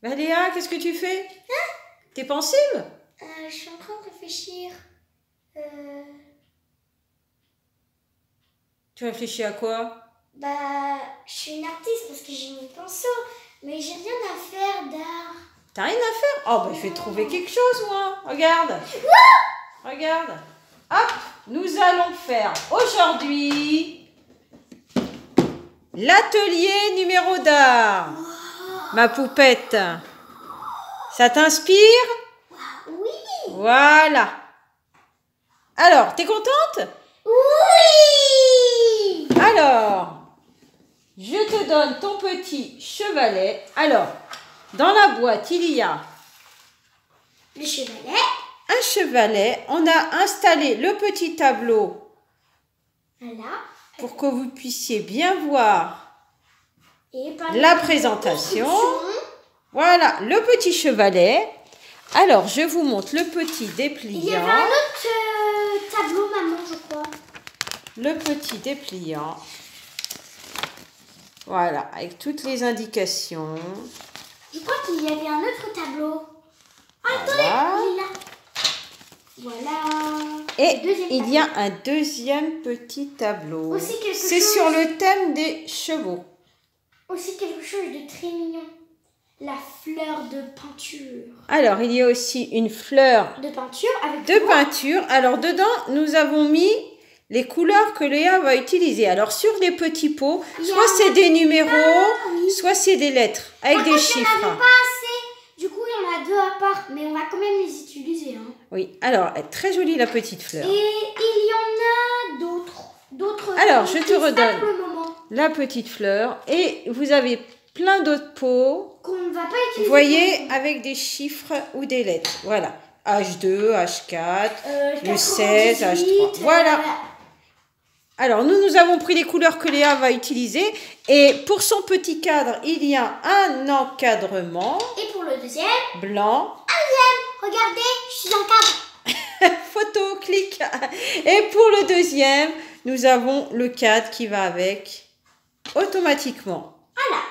Bah Léa, qu'est-ce que tu fais? T'es pensive? Je suis en train de réfléchir. Tu réfléchis à quoi? Je suis une artiste parce que j'ai mon pinceau, mais j'ai rien à faire d'art. T'as rien à faire? Oh bah je vais trouver quelque chose moi. Regarde. Regarde. Hop, nous allons faire aujourd'hui l'atelier numéro d'art. Ma poupette. Ça t'inspire? Oui. Voilà. Alors, t'es contente? Oui. Alors, je te donne ton petit chevalet. Alors, dans la boîte, il y a Le chevalet. un chevalet. On a installé le petit tableau Voilà. pour que vous puissiez bien voir Et la présentation. Voilà, le petit chevalet. Alors, je vous montre le petit dépliant. Il y avait un autre tableau, maman, je crois. Le petit dépliant. Voilà, avec toutes les indications. Je crois qu'il y avait un autre tableau. Ah, Voilà. attendez, il est là. Voilà. Et Le deuxième il y a un deuxième petit tableau. Aussi quelque C'est chose- sur le thème des chevaux. Aussi quelque chose de très mignon. La fleur de peinture. Alors, il y a aussi une fleur De peinture avec de peinture. Alors, dedans, nous avons mis les couleurs que Léa va utiliser. Alors, sur les petits pots, soit c'est des numéros, soit c'est des lettres avec des Il n'y en chiffres. avait pas assez. Du coup, il y en a deux à part. Mais on va quand même les utiliser. Hein. Oui, alors, elle est très jolie la petite fleur. Et il y en a d'autres. Alors, je te qui se redonne tapent pour le moment. la petite fleur. Et vous avez plein d'autres pots. Qu'on ne va pas utiliser. Vous voyez, avec des chiffres ou des lettres. Voilà. H2, H4, le 16, H3. Voilà. Alors, nous avons pris les couleurs que Léa va utiliser. Et pour son petit cadre, il y a un encadrement Et pour le deuxième, blanc. regardez, je suis en cadre. Photo, clic. Et pour le deuxième, nous avons le cadre qui va avec automatiquement. Voilà.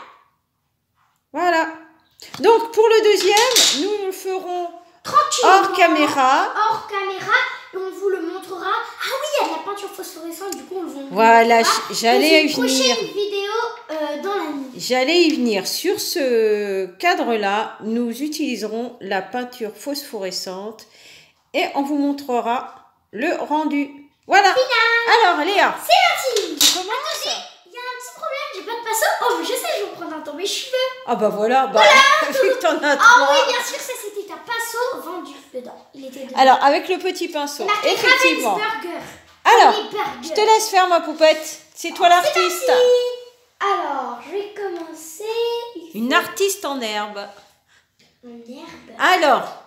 Voilà. Donc, pour le deuxième, nous le ferons Tranquillement. hors caméra. Hors caméra. Et on vous le montrera. Ah oui, il y a de la peinture phosphorescente. Du coup, on vous Voilà, montrera j'allais y dans une venir. prochaine vidéo dans la nuit. J'allais y venir. Sur ce cadre-là, nous utiliserons la peinture phosphorescente et on vous montrera le rendu. Voilà. Alors, Léa. C'est parti. Comment ça? Il y a un petit problème, j'ai pas de pinceau. Oh, mais je sais, je vais prendre un dans mes cheveux. Ah bah voilà, vu que t'en as Ah trois. oui, bien sûr, ça c'était un pinceau vendu dedans. Il était dedans. Alors, avec le petit pinceau, marqué effectivement. Ravensburger. Alors, Ravensburger. je te laisse faire ma poupette. C'est toi l'artiste. C'est parti. Alors, je vais commencer. Une artiste en herbe. En herbe. Alors,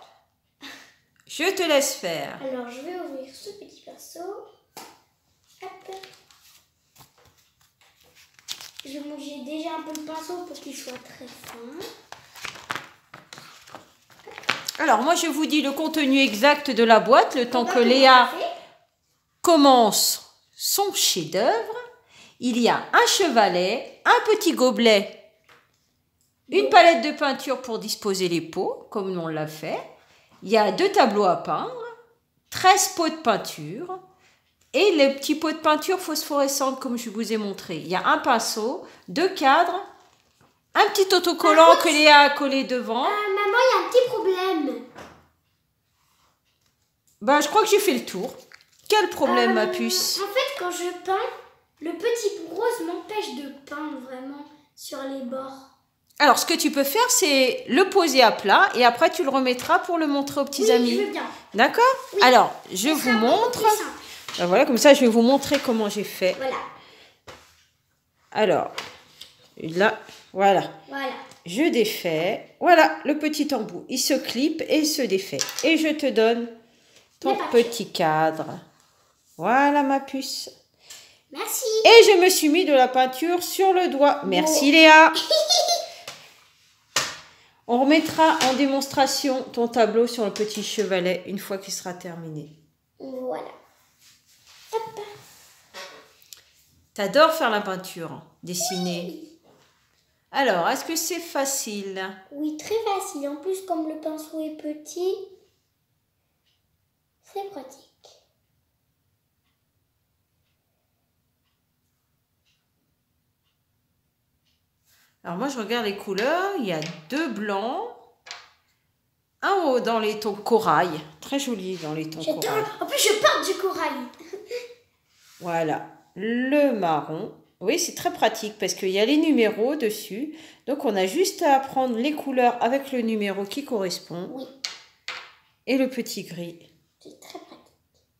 je te laisse faire. Alors, je vais ouvrir ce petit pinceau. Hop. Je vais manger déjà un peu le pinceau pour qu'il soit très fin. Alors, moi, je vous dis le contenu exact de la boîte, le temps que Comment Léa on fait? commence son chef-d'œuvre. Il y a un chevalet, un petit gobelet, une palette de peinture pour disposer les pots, comme on l'a fait. Il y a 2 tableaux à peindre, 13 pots de peinture et les petits pots de peinture phosphorescente, comme je vous ai montré. Il y a un pinceau, 2 cadres, un petit autocollant que Léa a collé devant. Maman, il y a un petit problème. Bah, je crois que j'ai fait le tour. Quel problème, ma puce? En fait, quand je peins, le petit rose m'empêche de peindre vraiment sur les bords. Alors, ce que tu peux faire, c'est le poser à plat et après, tu le remettras pour le montrer aux petits amis. Je veux bien. D'accord? Oui. Alors, je Ce vous sera beaucoup montre. plus simple. Ben voilà, comme ça, je vais vous montrer comment j'ai fait. Voilà. Alors, là, voilà. Voilà. Je défais. Voilà, le petit embout. Il se clip et il se défait. Et je te donne ton petit cadre. Voilà, ma puce. Merci. Et je me suis mis de la peinture sur le doigt. Merci, Léa. On remettra en démonstration ton tableau sur le petit chevalet une fois qu'il sera terminé. Voilà. Hop. T'adores faire la peinture, dessiner. Alors, est-ce que c'est facile? Oui, très facile. En plus, comme le pinceau est petit, c'est pratique. Alors moi, je regarde les couleurs. Il y a 2 blancs. Un haut dans les tons corail. Très joli dans les tons corail. En plus, je porte du corail. Voilà. Le marron. Oui, c'est très pratique parce qu'il y a les numéros dessus. Donc, on a juste à prendre les couleurs avec le numéro qui correspond. Oui. Et le petit gris. C'est très pratique.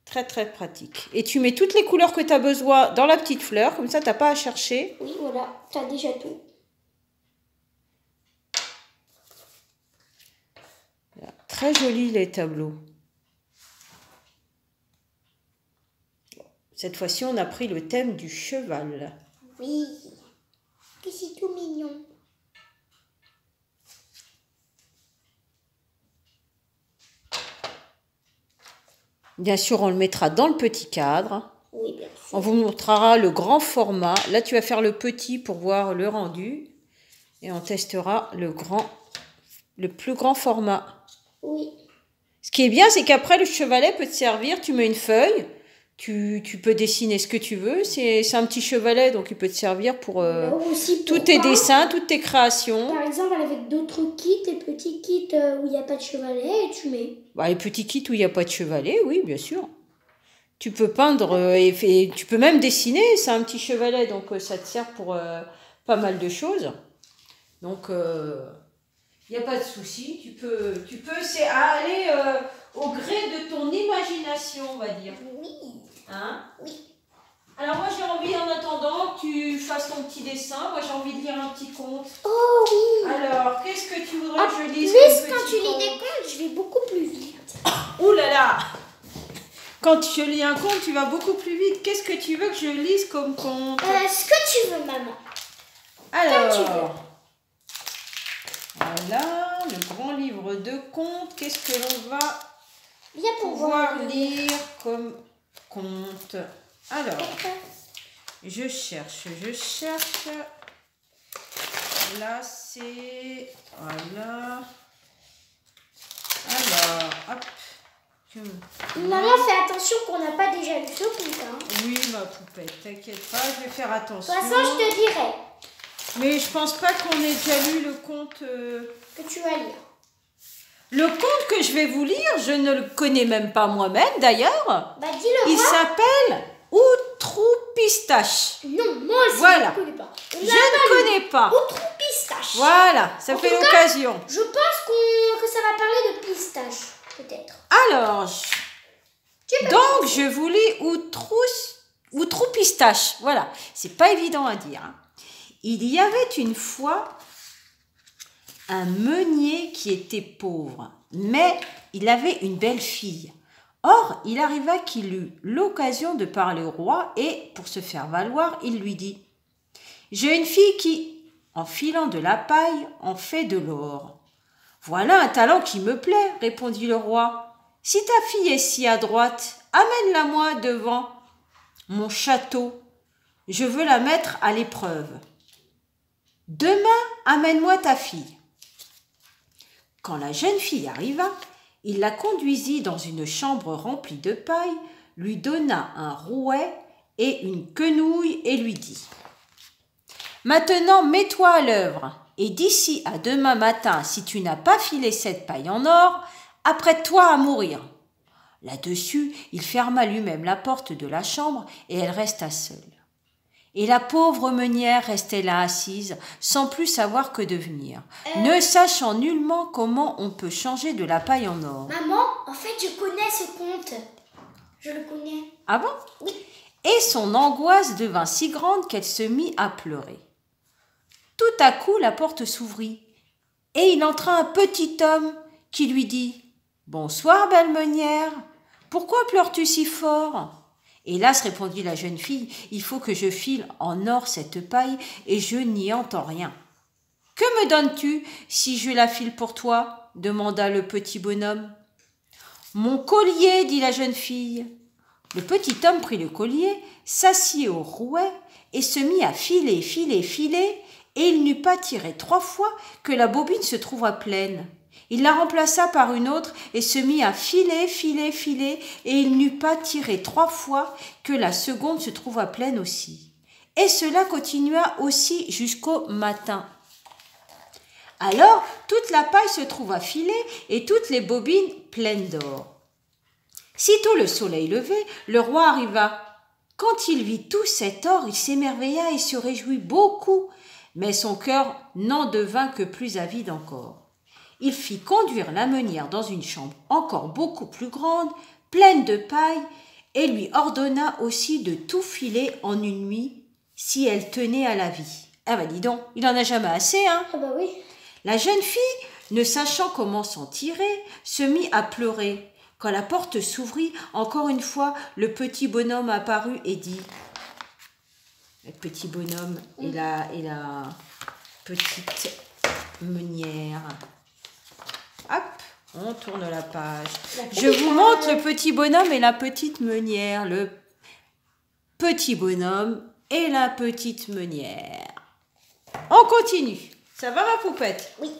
Très, très pratique. Et tu mets toutes les couleurs que tu as besoin dans la petite fleur. Comme ça, tu n'as pas à chercher. Oui, voilà. Tu as déjà tout. Très jolis les tableaux. Cette fois-ci, on a pris le thème du cheval. Oui. Que c'est tout mignon. Bien sûr, on le mettra dans le petit cadre. Oui, bien sûr. On vous montrera le grand format. Là, tu vas faire le petit pour voir le rendu. Et on testera le plus grand format. Oui. Ce qui est bien, c'est qu'après, le chevalet peut te servir. Tu mets une feuille. Tu peux dessiner ce que tu veux. C'est un petit chevalet, donc il peut te servir pour tous tes dessins, toutes tes créations. Par exemple, avec d'autres kits, des petits kits où il n'y a pas de chevalet, et tu mets. Bah, les petits kits où il n'y a pas de chevalet, oui, bien sûr. Tu peux peindre et tu peux même dessiner. C'est un petit chevalet, donc ça te sert pour pas mal de choses. Donc, il n'y a pas de souci. Tu peux c'est aller au gré de ton imagination, on va dire. Oui. Hein? Oui. Alors moi j'ai envie en attendant que tu fasses ton petit dessin. Moi j'ai envie de lire un petit conte. Oh oui. Alors qu'est-ce que tu voudrais que je lise plus comme quand tu petit lis des conte? contes, je vais beaucoup plus vite. Ouh là là! Quand je lis un conte, tu vas beaucoup plus vite. Qu'est-ce que tu veux que je lise comme conte? Ce que tu veux, maman. Alors, voilà, le grand livre de contes. Qu'est-ce que l'on va Bien pouvoir lire comme conte? Alors, je cherche. Là, c'est... Voilà. Alors, hop. Maman, fais attention qu'on n'a pas déjà lu ce conte. Hein. Oui, ma poupette, t'inquiète pas, je vais faire attention. De toute façon, je te dirai. Mais je pense pas qu'on ait déjà lu le conte... Que tu vas lire. Le conte que je vais vous lire, je ne le connais même pas moi-même d'ailleurs. Bah, dis-le Il moi. s'appelle Outroupistache. Non, moi aussi, Voilà. je ne connais pas. Je ne connais pas. Outroupistache. Voilà, ça fait l'occasion. Je pense que ça va parler de pistache, peut-être. Alors, donc je vous lis Outroupistache. Voilà, c'est pas évident à dire. Hein. Il y avait une fois un meunier qui était pauvre, mais il avait une belle fille. Or, il arriva qu'il eut l'occasion de parler au roi et, pour se faire valoir, il lui dit « J'ai une fille qui, en filant de la paille, en fait de l'or. »« Voilà un talent qui me plaît, répondit le roi. Si ta fille est si adroite, amène-la moi devant mon château. Je veux la mettre à l'épreuve. Demain, amène-moi ta fille. » Quand la jeune fille arriva, il la conduisit dans une chambre remplie de paille, lui donna un rouet et une quenouille et lui dit « Maintenant, mets-toi à l'œuvre, et d'ici à demain matin, si tu n'as pas filé cette paille en or, apprête-toi à mourir. » Là-dessus, il ferma lui-même la porte de la chambre et elle resta seule. Et la pauvre meunière restait là assise, sans plus savoir que devenir, ne sachant nullement comment on peut changer de la paille en or. Maman, en fait, je connais ce conte. Je le connais. Ah bon? Oui. Et son angoisse devint si grande qu'elle se mit à pleurer. Tout à coup, la porte s'ouvrit, et il entra un petit homme qui lui dit « Bonsoir, belle meunière, pourquoi pleures-tu si fort ?» Hélas, répondit la jeune fille, il faut que je file en or cette paille et je n'y entends rien. Que me donnes-tu si je la file pour toi? Demanda le petit bonhomme. Mon collier, dit la jeune fille. Le petit homme prit le collier, s'assit au rouet et se mit à filer, et il n'eut pas tiré 3 fois que la bobine se trouva pleine. Il la remplaça par une autre et se mit à filer, et il n'eut pas tiré 3 fois que la seconde se trouva pleine aussi. Et cela continua aussi jusqu'au matin. Alors toute la paille se trouva filée et toutes les bobines pleines d'or. Sitôt le soleil levé, le roi arriva. Quand il vit tout cet or, il s'émerveilla et se réjouit beaucoup, mais son cœur n'en devint que plus avide encore. Il fit conduire la meunière dans une chambre encore beaucoup plus grande, pleine de paille, et lui ordonna aussi de tout filer en une nuit, si elle tenait à la vie. Ah bah dis donc, il en a jamais assez, hein. Ah bah oui. La jeune fille, ne sachant comment s'en tirer, se mit à pleurer. Quand la porte s'ouvrit, encore une fois, le petit bonhomme apparut et dit « Le petit bonhomme et la petite meunière. » Hop, on tourne la page. Je vous montre le petit bonhomme et la petite meunière. Le petit bonhomme et la petite meunière. On continue. Ça va ma poupette? Oui.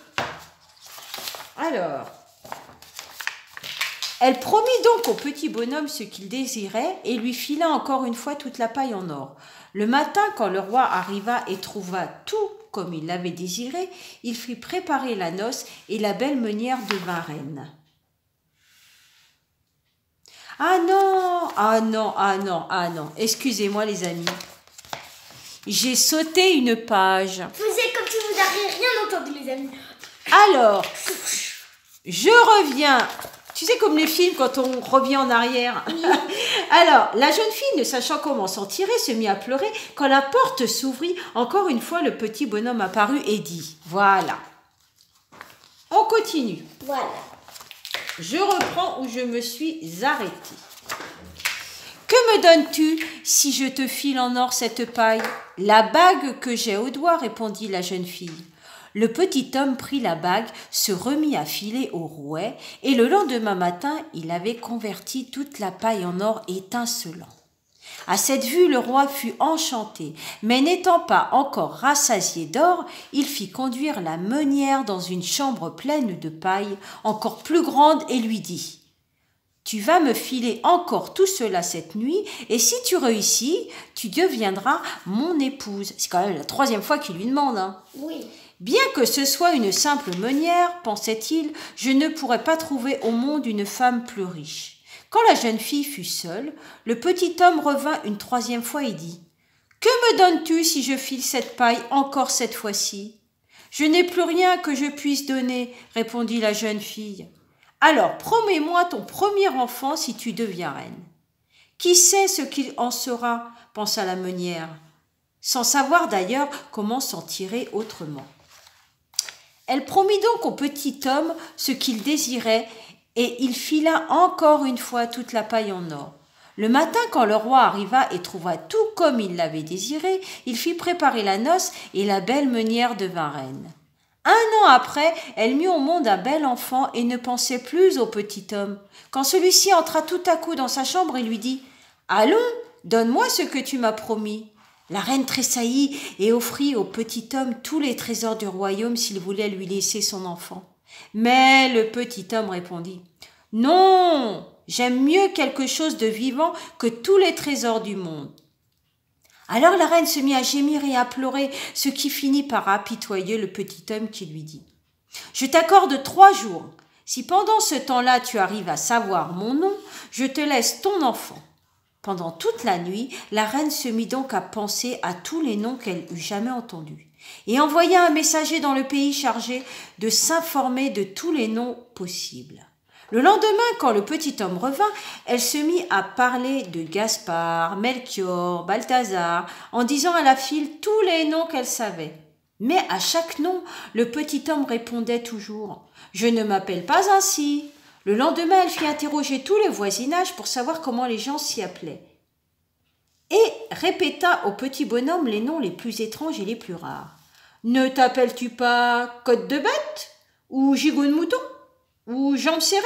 Alors, elle promit donc au petit bonhomme ce qu'il désirait et lui fila encore une fois toute la paille en or. Le matin, quand le roi arriva et trouva tout comme il l'avait désiré, il fit préparer la noce et la belle meunière devint reine. Ah non, ah non, ah non, ah non, excusez-moi les amis. J'ai sauté une page. Faisez comme si vous n'aviez rien entendu, les amis. Alors, je reviens. Tu sais, comme les films, quand on revient en arrière. Oui. Alors, la jeune fille, ne sachant comment s'en tirer, se mit à pleurer. Quand la porte s'ouvrit, encore une fois, le petit bonhomme apparut et dit « Voilà. » On continue. Voilà. Je reprends où je me suis arrêtée. Que me donnes-tu si je te file en or cette paille? La bague que j'ai au doigt, répondit la jeune fille. Le petit homme prit la bague, se remit à filer au rouet, et le lendemain matin, il avait converti toute la paille en or étincelant. À cette vue, le roi fut enchanté, mais n'étant pas encore rassasié d'or, il fit conduire la meunière dans une chambre pleine de paille, encore plus grande, et lui dit « Tu vas me filer encore tout cela cette nuit, et si tu réussis, tu deviendras mon épouse. » C'est quand même la 3e fois qu'il lui demande, hein. Oui. Bien que ce soit une simple meunière, pensait-il, je ne pourrais pas trouver au monde une femme plus riche. Quand la jeune fille fut seule, le petit homme revint une 3e fois et dit « Que me donnes-tu si je file cette paille encore cette fois-ci ?»« Je n'ai plus rien que je puisse donner, répondit la jeune fille. Alors promets-moi ton premier enfant si tu deviens reine. Qui sait ce qu'il en sera, pensa la meunière, sans savoir d'ailleurs comment s'en tirer autrement. Elle promit donc au petit homme ce qu'il désirait, et il fila encore une fois toute la paille en or. Le matin, quand le roi arriva et trouva tout comme il l'avait désiré, il fit préparer la noce et la belle meunière devint reine. 1 an après, elle mit au monde un bel enfant et ne pensait plus au petit homme. Quand celui-ci entra tout à coup dans sa chambre et lui dit « Allons, donne-moi ce que tu m'as promis. » La reine tressaillit et offrit au petit homme tous les trésors du royaume s'il voulait lui laisser son enfant. Mais le petit homme répondit « Non, j'aime mieux quelque chose de vivant que tous les trésors du monde. » Alors la reine se mit à gémir et à pleurer, ce qui finit par apitoyer le petit homme qui lui dit « Je t'accorde 3 jours. Si pendant ce temps-là tu arrives à savoir mon nom, je te laisse ton enfant. » Pendant toute la nuit, la reine se mit donc à penser à tous les noms qu'elle eût jamais entendus et envoya un messager dans le pays chargé de s'informer de tous les noms possibles. Le lendemain, quand le petit homme revint, elle se mit à parler de Gaspard, Melchior, Balthazar, en disant à la file tous les noms qu'elle savait. Mais à chaque nom, le petit homme répondait toujours « Je ne m'appelle pas ainsi ». Le lendemain, elle fit interroger tout le voisinage pour savoir comment les gens s'y appelaient. Et répéta au petit bonhomme les noms les plus étranges et les plus rares. « Ne t'appelles-tu pas Côte de Bête? Ou Gigot de Mouton? Ou Jambes serrées ?»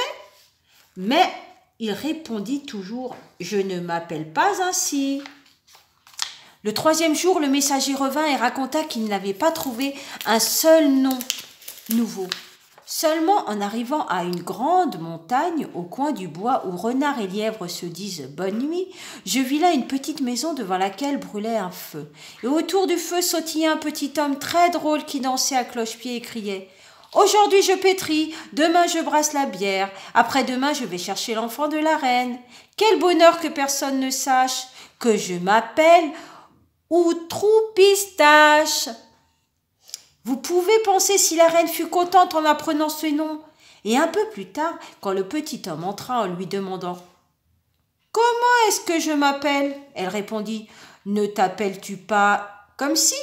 Mais il répondit toujours « Je ne m'appelle pas ainsi. » Le 3e jour, le messager revint et raconta qu'il n'avait pas trouvé un seul nom nouveau. Seulement en arrivant à une grande montagne au coin du bois où renard et lièvre se disent bonne nuit, je vis là une petite maison devant laquelle brûlait un feu. Et autour du feu sautillait un petit homme très drôle qui dansait à cloche-pied et criait « Aujourd'hui je pétris, demain je brasse la bière, après-demain je vais chercher l'enfant de la reine. Quel bonheur que personne ne sache que je m'appelle Outroupistache !» Vous pouvez penser si la reine fut contente en apprenant ce nom. Et un peu plus tard, quand le petit homme entra en lui demandant « Comment est-ce que je m'appelle ?» Elle répondit « Ne t'appelles-tu pas comme ci ?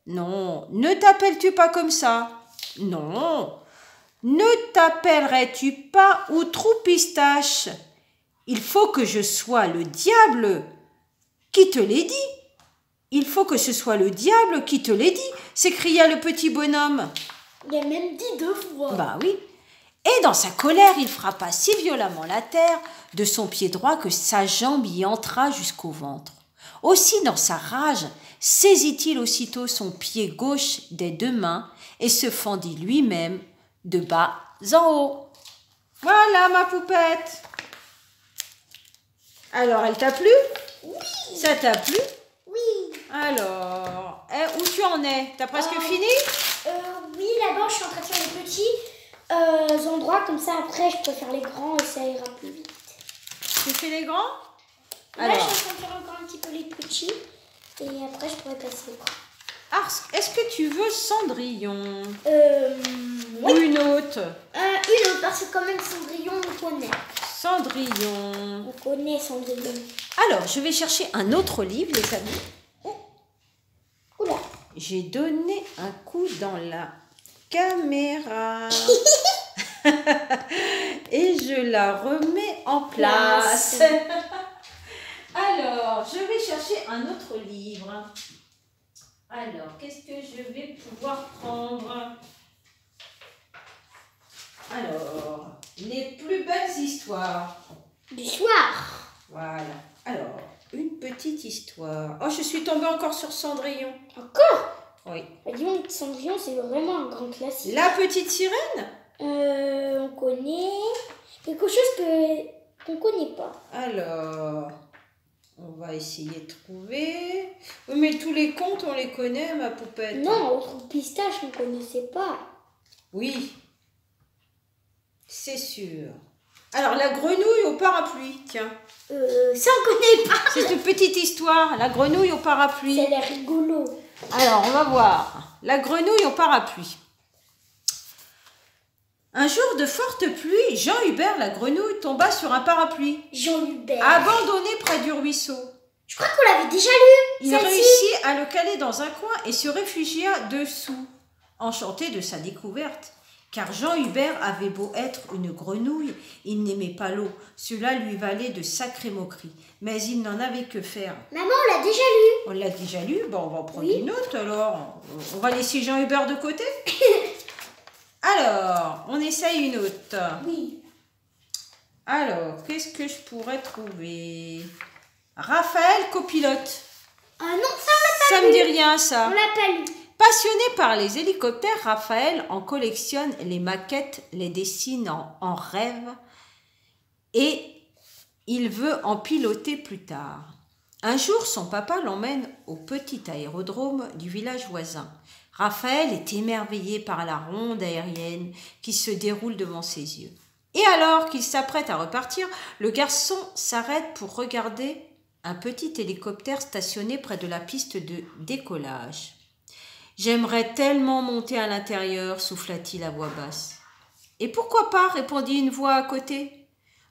Non. Ne t'appelles-tu pas comme ça ? Non. Ne t'appellerais-tu pas Outroupistache ? Il faut que je sois le diable qui te l'ait dit. Il faut que ce soit le diable qui te l'ait dit, s'écria le petit bonhomme. Il a même dit 2 fois. Bah oui. Et dans sa colère, il frappa si violemment la terre de son pied droit que sa jambe y entra jusqu'au ventre. Aussi, dans sa rage, saisit-il aussitôt son pied gauche des 2 mains et se fendit lui-même de bas en haut. Voilà ma poupette. Alors, elle t'a plu ? Oui. Ça t'a plu ? Oui. Alors, où tu en es? T'as presque fini? Oui, là-bas, je suis en train de faire les petits endroits. Comme ça, après, je peux faire les grands et ça ira plus vite. Tu fais les grands? Là, je suis en train de faire encore un petit peu les petits. Et après, je pourrais passer les grands. Ah, est-ce que tu veux Cendrillon? Oui. Ou une autre? Une autre, parce que quand même, Cendrillon, on connaît. Cendrillon. On connaît Cendrillon. Alors, je vais chercher un autre livre, les amis. Oh. Oula. J'ai donné un coup dans la caméra. Et je la remets en place. Alors, je vais chercher un autre livre. Alors, qu'est-ce que je vais pouvoir prendre? Alors, les plus belles histoires. Du soir. Voilà. Alors, une petite histoire. Oh, je suis tombée encore sur Cendrillon. Encore? Oui. Disons que Cendrillon, c'est vraiment un grand classique. La petite sirène? On connaît quelque chose qu'on connaît pas. Alors, on va essayer de trouver. Oui, mais tous les contes, on les connaît, ma poupette. Non, autre pistache, on connaissait pas. Oui, c'est sûr. Alors, la grenouille au parapluie, tiens. Ça, on connaît pas. C'est une petite histoire, la grenouille au parapluie. Ça a l'air rigolo. Alors, on va voir. La grenouille au parapluie. Un jour de forte pluie, Jean Hubert la grenouille tomba sur un parapluie, Jean Hubert. abandonné près du ruisseau. Je crois qu'on l'avait déjà lu. Il réussit à le caler dans un coin et se réfugia dessous, enchanté de sa découverte. Car Jean Hubert avait beau être une grenouille, il n'aimait pas l'eau. Cela lui valait de sacrées moqueries. Mais il n'en avait que faire. Maman, on l'a déjà lu. On l'a déjà lu? Bon, on va en prendre Oui. une autre alors. On va laisser Jean Hubert de côté. Alors, on essaye une autre. Oui. Alors, qu'est-ce que je pourrais trouver? Raphaël copilote. Ah non, ça, on Ça l'a me pas dit lu. rien, ça. On l'a pas lu. Passionné par les hélicoptères, Raphaël en collectionne les maquettes, les dessine en rêve et il veut en piloter plus tard. Un jour, son papa l'emmène au petit aérodrome du village voisin. Raphaël est émerveillé par la ronde aérienne qui se déroule devant ses yeux. Et alors qu'il s'apprête à repartir, le garçon s'arrête pour regarder un petit hélicoptère stationné près de la piste de décollage. « J'aimerais tellement monter à l'intérieur, souffla-t-il à voix basse. « Et pourquoi pas ?» répondit une voix à côté.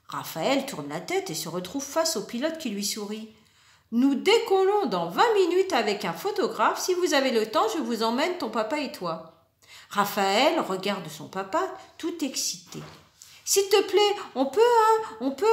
Raphaël tourne la tête et se retrouve face au pilote qui lui sourit. « Nous décollons dans 20 minutes avec un photographe. Si vous avez le temps, je vous emmène, ton papa et toi. » Raphaël regarde son papa, tout excité. « S'il te plaît, on peut, hein, on peut ?»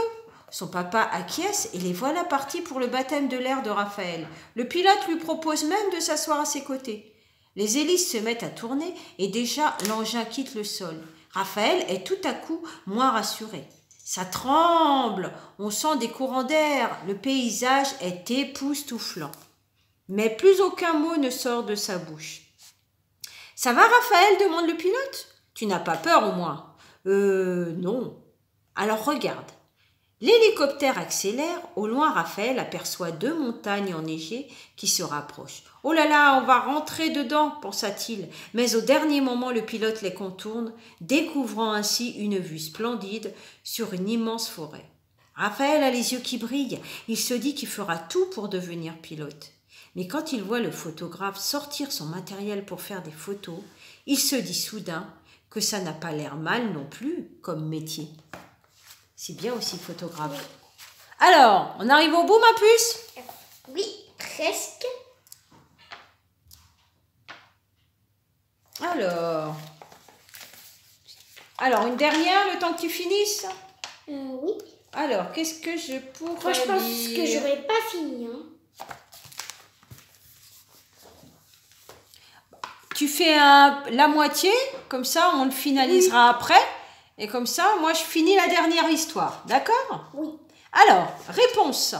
Son papa acquiesce et les voilà partis pour le baptême de l'air de Raphaël. Le pilote lui propose même de s'asseoir à ses côtés. Les hélices se mettent à tourner et déjà l'engin quitte le sol. Raphaël est tout à coup moins rassuré. Ça tremble, on sent des courants d'air, le paysage est époustouflant. Mais plus aucun mot ne sort de sa bouche. « Ça va, Raphaël ?» demande le pilote. « Tu n'as pas peur au moins ?»« Non. » « Alors regarde. » L'hélicoptère accélère. Au loin, Raphaël aperçoit 2 montagnes enneigées qui se rapprochent. « Oh là là, on va rentrer dedans !» pensa-t-il. Mais au dernier moment, le pilote les contourne, découvrant ainsi une vue splendide sur une immense forêt. Raphaël a les yeux qui brillent. Il se dit qu'il fera tout pour devenir pilote. Mais quand il voit le photographe sortir son matériel pour faire des photos, il se dit soudain que ça n'a pas l'air mal non plus comme métier. C'est bien aussi photographe. Alors, on arrive au bout, ma puce? Oui, presque. Alors, une dernière, le temps que tu finisses? Oui. Alors, qu'est-ce que je pourrais Moi, je pense lire? que j'aurais pas fini. Tu fais la moitié, comme ça, on le finalisera après. Et comme ça, moi, je finis la dernière histoire. D'accord? Oui. Alors, réponse.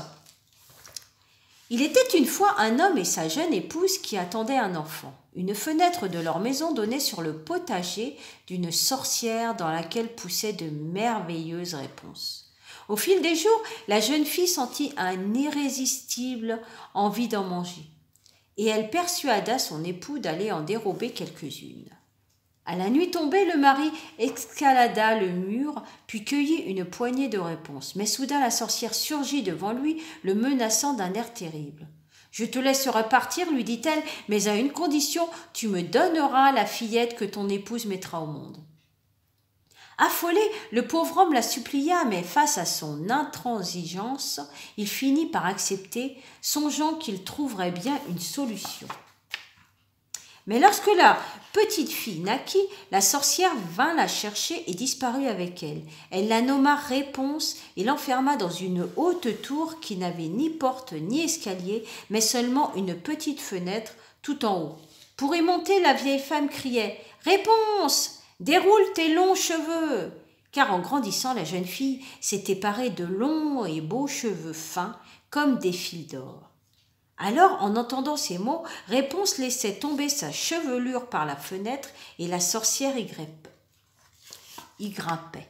Il était une fois un homme et sa jeune épouse qui attendaient un enfant. Une fenêtre de leur maison donnait sur le potager d'une sorcière dans laquelle poussaient de merveilleuses réponses. Au fil des jours, la jeune fille sentit un irrésistible envie d'en manger. Et elle persuada son époux d'aller en dérober quelques-unes. À la nuit tombée, le mari escalada le mur, puis cueillit une poignée de réponses. Mais soudain, la sorcière surgit devant lui, le menaçant d'un air terrible. « Je te laisserai partir, lui dit-elle, mais à une condition, tu me donneras la fillette que ton épouse mettra au monde. » Affolé, le pauvre homme la supplia, mais face à son intransigeance, il finit par accepter, songeant qu'il trouverait bien une solution. Mais lorsque la petite fille naquit, la sorcière vint la chercher et disparut avec elle. Elle la nomma Réponse et l'enferma dans une haute tour qui n'avait ni porte ni escalier, mais seulement une petite fenêtre tout en haut. Pour y monter, la vieille femme criait « Réponse, déroule tes longs cheveux !» Car en grandissant, la jeune fille s'était parée de longs et beaux cheveux fins comme des fils d'or. Alors, en entendant ces mots, Réponse laissait tomber sa chevelure par la fenêtre et la sorcière y grimpait.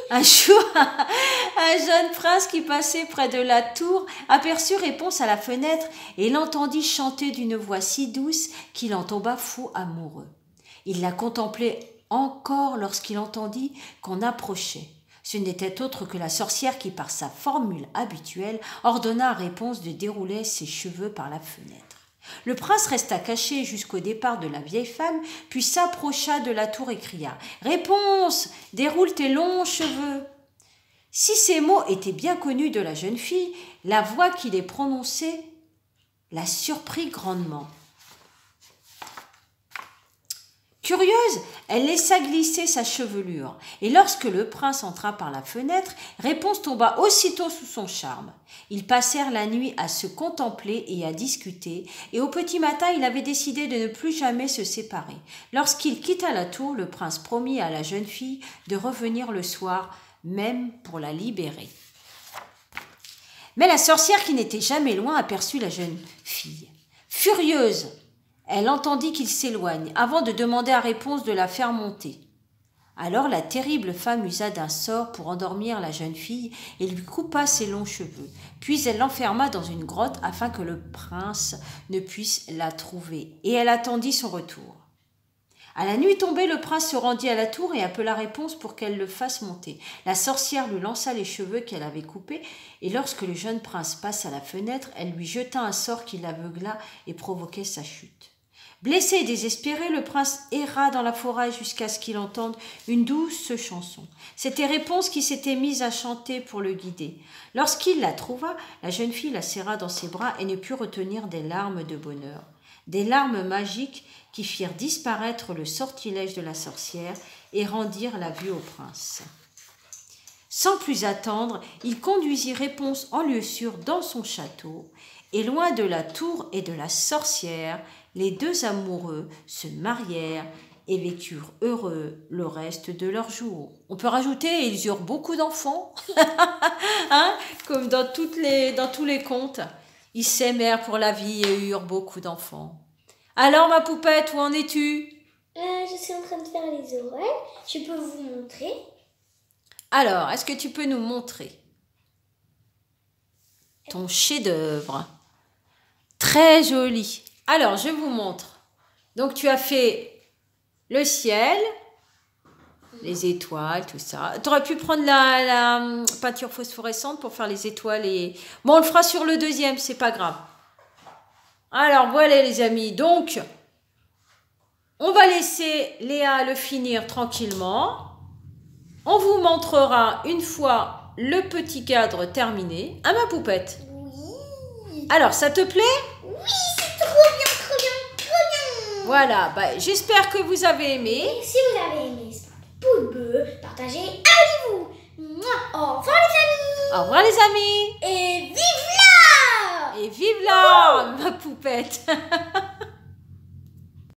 Un jour, un jeune prince qui passait près de la tour aperçut Réponse à la fenêtre et l'entendit chanter d'une voix si douce qu'il en tomba fou amoureux. Il la contemplait encore lorsqu'il entendit qu'on approchait. Ce n'était autre que la sorcière qui, par sa formule habituelle, ordonna à Réponse de dérouler ses cheveux par la fenêtre. Le prince resta caché jusqu'au départ de la vieille femme, puis s'approcha de la tour et cria « Réponse, déroule tes longs cheveux !» Si ces mots étaient bien connus de la jeune fille, la voix qui les prononçait la surprit grandement. Curieuse, elle laissa glisser sa chevelure, et lorsque le prince entra par la fenêtre, Réponse tomba aussitôt sous son charme. Ils passèrent la nuit à se contempler et à discuter, et au petit matin, il avait décidé de ne plus jamais se séparer. Lorsqu'il quitta la tour, le prince promit à la jeune fille de revenir le soir, même pour la libérer. Mais la sorcière, qui n'était jamais loin, aperçut la jeune fille. Furieuse, elle entendit qu'il s'éloigne, avant de demander à Réponse de la faire monter. Alors la terrible femme usa d'un sort pour endormir la jeune fille et lui coupa ses longs cheveux. Puis elle l'enferma dans une grotte afin que le prince ne puisse la trouver, et elle attendit son retour. À la nuit tombée, le prince se rendit à la tour et appela Réponse pour qu'elle le fasse monter. La sorcière lui lança les cheveux qu'elle avait coupés, et lorsque le jeune prince passe à la fenêtre, elle lui jeta un sort qui l'aveugla et provoquait sa chute. Blessé et désespéré, le prince erra dans la forêt jusqu'à ce qu'il entende une douce chanson. C'était Réponse qui s'était mise à chanter pour le guider. Lorsqu'il la trouva, la jeune fille la serra dans ses bras et ne put retenir des larmes de bonheur. Des larmes magiques qui firent disparaître le sortilège de la sorcière et rendirent la vue au prince. Sans plus attendre, il conduisit Réponse en lieu sûr dans son château, et loin de la tour et de la sorcière, les deux amoureux se marièrent et vécurent heureux le reste de leurs jours. On peut rajouter, ils eurent beaucoup d'enfants, hein, comme dans tous les contes. Ils s'aimèrent pour la vie et eurent beaucoup d'enfants. Alors, ma poupette, où en es-tu? Je suis en train de faire les oreilles. Je peux vous montrer. Alors, est-ce que tu peux nous montrer ton chef-d'œuvre? Très joli. Alors, je vous montre. Donc, tu as fait le ciel, les étoiles, tout ça. Tu aurais pu prendre la peinture phosphorescente pour faire les étoiles. Bon, on le fera sur le deuxième, c'est pas grave. Alors, voilà les amis. Donc, on va laisser Léa le finir tranquillement. On vous montrera une fois le petit cadre terminé. À ma poupette. Oui. Alors, ça te plaît? Oui, c'est trop bien, trop bien, trop bien. Voilà, j'espère que vous avez aimé. Et si vous avez aimé ce pouce bleu, partagez, abonnez-vous. Au revoir les amis. Au revoir les amis. Et vive là. Et vive là, ma poupette.